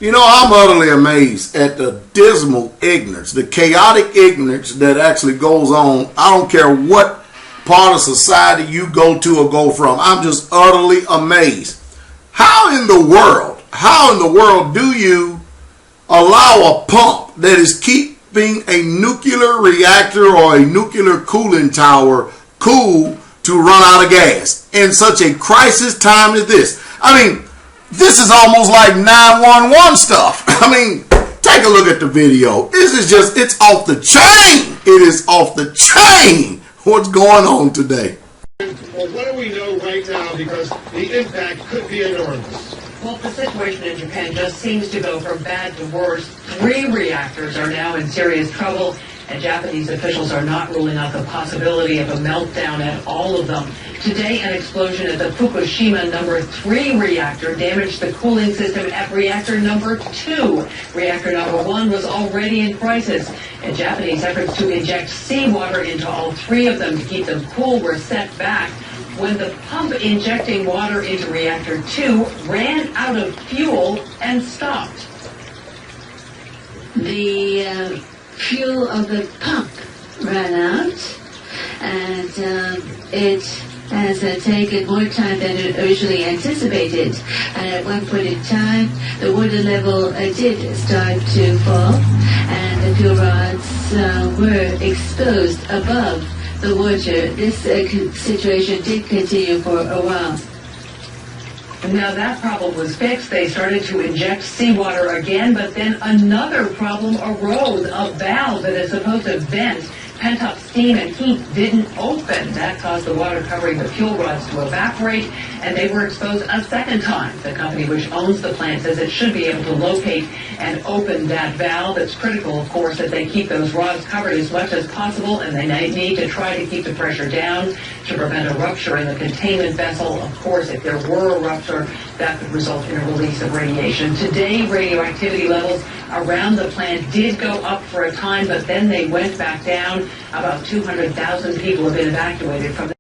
You know, I'm utterly amazed at the dismal ignorance, the chaotic ignorance that actually goes on. I don't care what part of society you go to or go from. I'm just utterly amazed. How in the world do you allow a pump that is keeping a nuclear reactor or a nuclear cooling tower cool to run out of gas in such a crisis time as this? I mean, this is almost like 911 stuff. I mean, take a look at the video. This is just, it's off the chain. It is off the chain what's going on today. Well, what do we know right now? Because the impact could be enormous. Well, the situation in Japan just seems to go from bad to worse. 3 reactors are now in serious trouble, and Japanese officials are not ruling out the possibility of a meltdown at all of them. Today, an explosion at the Fukushima number 3 reactor damaged the cooling system at reactor number 2. Reactor number 1 was already in crisis, and Japanese efforts to inject seawater into all 3 of them to keep them cool were set back when the pump injecting water into reactor 2 ran out of fuel and stopped. The fuel of the pump ran out, and it has taken more time than originally anticipated. And at one point in time, the water level did start to fall, and the fuel rods were exposed above the water. This situation did continue for a while. Now that problem was fixed. They started to inject seawater again, but then another problem arose. A valve that is supposed to vent pent-up steam and heat didn't open. That caused the water covering the fuel rods to evaporate, and they were exposed a second time. The company which owns the plant says it should be able to locate and open that valve. It's critical, of course, that they keep those rods covered as much as possible, and they need to try to keep the pressure down to prevent a rupture in the containment vessel. Of course, if there were a rupture, that could result in a release of radiation. Today, radioactivity levels around the plant did go up for a time, but then they went back down. About 200,000 people have been evacuated from